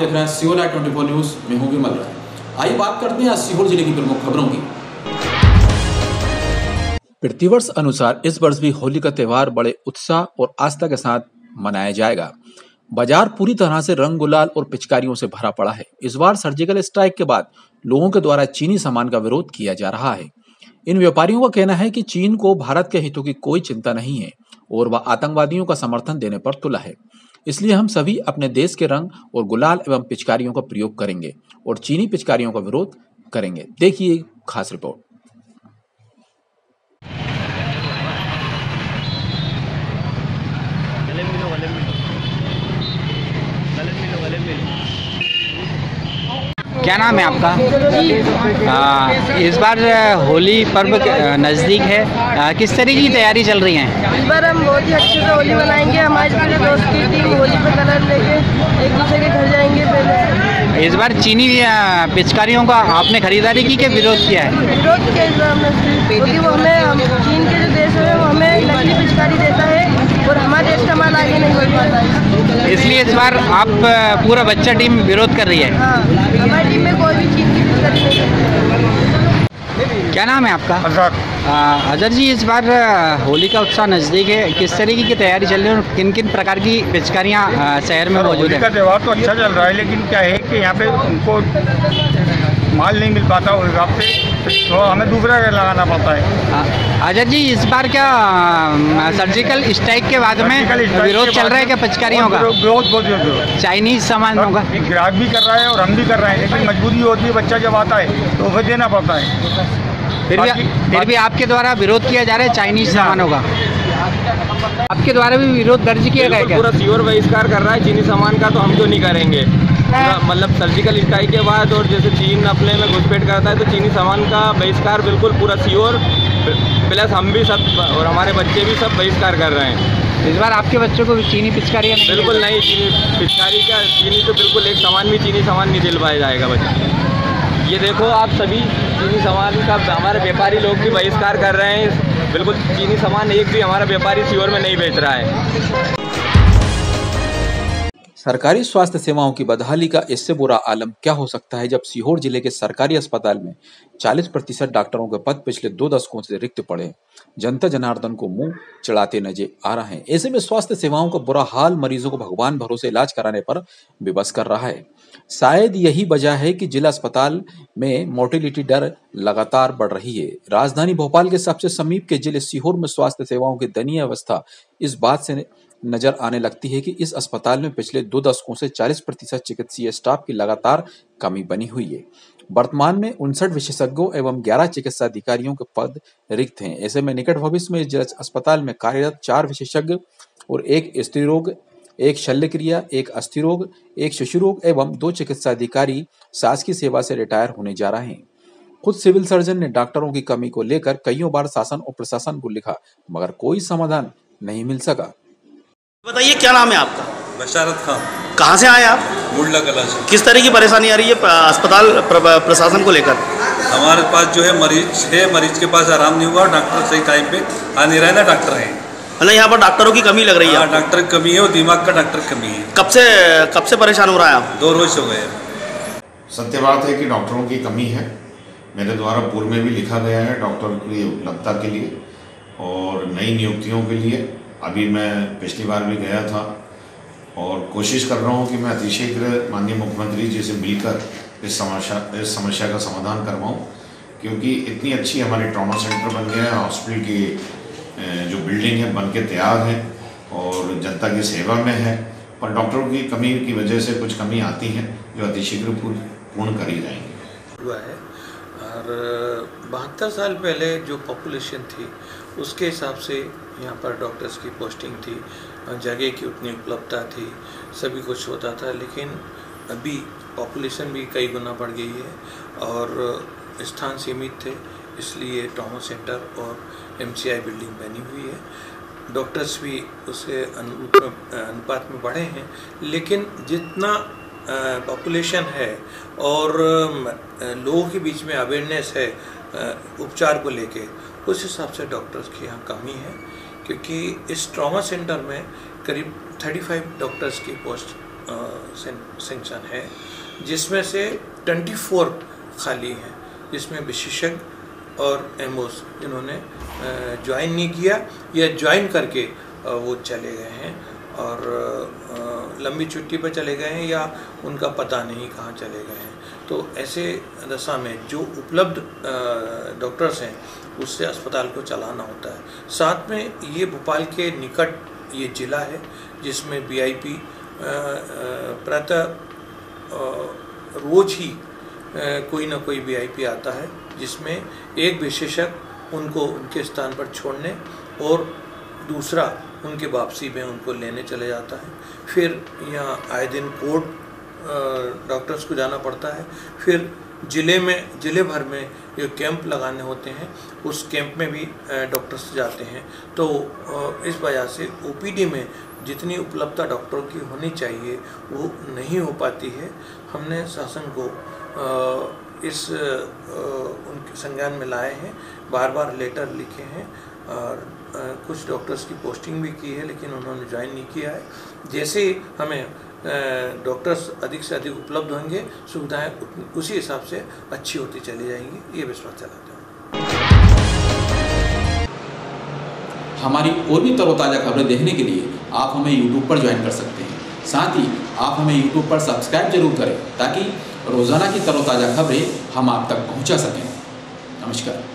देख रहे हैं सीओ लाइव 24 न्यूज़ में हूँ विमल राय। आइए बात करते हैं सीहोर जिले की प्रमुख खबरों की। प्रतिवर्ष अनुसार इस वर्ष भी होली का त्यौहार बड़े उत्साह और आस्था के साथ मनाया जाएगा। बाजार पूरी तरह से रंग गुलाल और पिचकारियों से भरा पड़ा है। इस बार सर्जिकल स्ट्राइक के बाद लोगों के द्वारा चीनी सामान का विरोध किया जा रहा है। इन व्यापारियों का कहना है कि चीन को भारत के हितों की कोई चिंता नहीं है और वह आतंकवादियों का समर्थन देने पर तुला है। इसलिए हम सभी अपने देश के रंग और गुलाल एवं पिचकारियों का प्रयोग करेंगे और चीनी पिचकारियों का विरोध करेंगे। देखिए खास रिपोर्ट। क्या नाम है आपका? इस बार होली पर्व नज़दीक है, किस तरीके की तैयारी चल रही है? इस बार हम बहुत ही अच्छे से होली मनाएंगे। हमारे पूरे दोस्त की टीम होली पे कलर लेके एक दूसरे के घर जाएंगे। पहले इस बार चीनी पिचकारियों का आपने खरीदारी की कि विरोध किया है? विरोध किया इस बार हमने, क्योंकि वो चीन के जो देश है वो हमें नकली पिचकारी देता है और हमारे देश का माल आगे नहीं बढ़ पाता है। इसलिए इस बार आप पूरा बच्चा टीम विरोध कर रही है? हाँ, हमारी टीम में कोई भी चीन की पिचकारी नहीं है। क्या नाम है आपका? अजहर जी, इस बार होली का उत्साह नज़दीक है, किस तरीके की तैयारी चल रही है और किन किन प्रकार की पिचकारियाँ शहर में मौजूद है? होली का त्यौहार तो अच्छा चल रहा है, लेकिन क्या है कि यहाँ पे उनको माल नहीं मिल पाता उस हिसाब से, तो हमें दूसरा लगाना पड़ता है। अजहर जी, इस बार क्या सर्जिकल स्ट्राइक के बाद में विरोध चल रहा है क्या पिचकारियों का? बहुत चाइनीज सामान होगा? ग्राहक भी कर रहा है और हम भी कर रहे हैं, लेकिन मजबूरी होती है, बच्चा जब आता है तो उसे देना पड़ता है। फिर भी आपके द्वारा विरोध किया जा रहा है चाइनीज सामानों का? आपके द्वारा भी विरोध दर्ज किया गया क्या? पूरा सीओर बहिष्कार कर रहा है चीनी सामान का, तो हम क्यों नहीं करेंगे? मतलब सर्जिकल स्ट्राइक के बाद और जैसे चीन अपने में घुसपैठ करता है, तो चीनी सामान का बहिष्कार बिल्कुल पूरा सीओर प्लस हम भी सब और हमारे बच्चे भी सब बहिष्कार कर रहे हैं। इस बार आपके बच्चों को भी चीनी पिचकारी बिल्कुल नहीं, चीनी पिचकारी का चीनी तो बिल्कुल एक सामान भी चीनी सामान नहीं दिलवाया जाएगा बच्चे। ये देखो आप सभी चीनी सामान का हमारे व्यापारी लोग भी बहिष्कार कर रहे हैं। बिल्कुल चीनी सामान एक भी हमारा व्यापारी सीओर में नहीं बेच रहा है। सरकारी स्वास्थ्य सेवाओं की बदहाली का इससे बुरा आलम क्या हो सकता है जब सीहोर जिले के सरकारी अस्पताल में 40% डॉक्टरों के पद पिछले 2 दशकों से रिक्त पड़े जनता जनार्दन को मुंह चढ़ाते नजर आ रहे हैं। ऐसे में स्वास्थ्य सेवाओं का बुरा हाल मरीजों को भगवान भरोसे इलाज कराने पर विवश कर रहा है। शायद यही वजह है कि जिला अस्पताल में मोर्टेलिटी दर लगातार बढ़ रही है। राजधानी भोपाल के सबसे समीप के जिले सीहोर में स्वास्थ्य सेवाओं की दयनीय अवस्था इस बात से नजर आने लगती है कि इस अस्पताल में पिछले 2 दशकों से 40% चिकित्सीय स्टाफ की लगातार कमी बनी हुई है। वर्तमान में 59 विशेषज्ञों एवं 11 चिकित्सा अधिकारियों के पद रिक्त हैं। ऐसे में निकट भविष्य में जिला अस्पताल में कार्यरत 4 विशेषज्ञ और 1 स्त्री रोग, 1 शल्य क्रिया, 1 अस्थि रोग, 1 शिशु रोग एवं 2 चिकित्सा अधिकारी शासकीय सेवा से रिटायर होने जा रहे हैं। खुद सिविल सर्जन ने डॉक्टरों की कमी को लेकर कई बार शासन और प्रशासन को लिखा, मगर कोई समाधान नहीं मिल सका। बताइए क्या नाम है आपका? बशारत खान। कहाँ से आए आप? मुंडला कला से। किस तरह की परेशानी आ रही है अस्पताल प्रशासन को लेकर? हमारे पास जो है मरीज के पास आराम नहीं हुआ, डॉक्टर सही टाइम पे आ नहीं रहे ना, डॉक्टर है मतलब यहाँ पर डॉक्टरों की कमी लग रही है? डॉक्टर की कमी है और दिमाग का डॉक्टर की कमी है। कब से परेशान हो रहा है आप? 2 रोज हो गए। सत्य बात है कि डॉक्टरों की कमी है। मेरे द्वारा पूर्व में भी लिखा गया है डॉक्टर की उपलब्धता के लिए और नई नियुक्तियों के लिए। अभी मैं पिछली बार भी गया था और कोशिश कर रहा हूँ कि मैं अतिशीघ्र माननीय मुख्यमंत्री जी से मिलकर इस समस्या का समाधान करवाऊँ, क्योंकि इतनी अच्छी हमारी ट्रॉमा सेंटर बन गया है, हॉस्पिटल की जो बिल्डिंग है बन के तैयार है और जनता की सेवा में है, पर डॉक्टरों की कमी की वजह से कुछ कमी आती है जो अतिशीघ्र पूर्ण करी जाएंगी। हुआ है और 72 साल पहले जो पॉपुलेशन थी उसके हिसाब से यहाँ पर डॉक्टर्स की पोस्टिंग थी, जगह की उतनी उपलब्धता थी, सभी कुछ होता था। लेकिन अभी पॉपुलेशन भी कई गुना बढ़ गई है और स्थान सीमित थे, इसलिए ट्रॉमा सेंटर और MCI बिल्डिंग बनी हुई है। डॉक्टर्स भी उसके अनुपात में बढ़े हैं, लेकिन जितना पॉपुलेशन है और लोगों के बीच में अवेयरनेस है उपचार को लेके, उस हिसाब से डॉक्टर्स की यहाँ कमी है। क्योंकि इस ट्रॉमा सेंटर में करीब 35 डॉक्टर्स की पोस्ट सेंक्शन है, जिसमें से 24 खाली हैं, जिसमें विशेषज्ञ और एमओस इन्होंने ज्वाइन नहीं किया या ज्वाइन करके वो चले गए हैं और लंबी छुट्टी पर चले गए हैं या उनका पता नहीं कहाँ चले गए हैं। तो ऐसे दशा में जो उपलब्ध डॉक्टर्स हैं उससे अस्पताल को चलाना होता है। साथ में ये भोपाल के निकट ये ज़िला है जिसमें वीआईपी प्रातः रोज ही कोई ना कोई वीआईपी आता है, जिसमें एक विशेषज्ञ उनको उनके स्थान पर छोड़ने और दूसरा उनके वापसी में उनको लेने चले जाता है। फिर यहाँ आए दिन कोर्ट डॉक्टर्स को जाना पड़ता है। फिर ज़िले भर में जो कैंप लगाने होते हैं उस कैंप में भी डॉक्टर्स जाते हैं। तो इस वजह से ओपीडी में जितनी उपलब्धता डॉक्टरों की होनी चाहिए वो नहीं हो पाती है। हमने शासन को इस उनके संज्ञान में लाए हैं, बार बार लेटर लिखे हैं और कुछ डॉक्टर्स की पोस्टिंग भी की है, लेकिन उन्होंने ज्वाइन नहीं किया है। जैसे ही हमें डॉक्टर्स अधिक से अधिक उपलब्ध होंगे, सुविधाएं उसी हिसाब से अच्छी होती चली जाएंगी, ये विश्वास चलाते हैं। हमारी और भी तरोताज़ा खबरें देखने के लिए आप हमें YouTube पर ज्वाइन कर सकते हैं। साथ ही आप हमें YouTube पर सब्सक्राइब जरूर करें ताकि रोज़ाना की तरोताज़ा खबरें हम आप तक पहुंचा सकें। नमस्कार।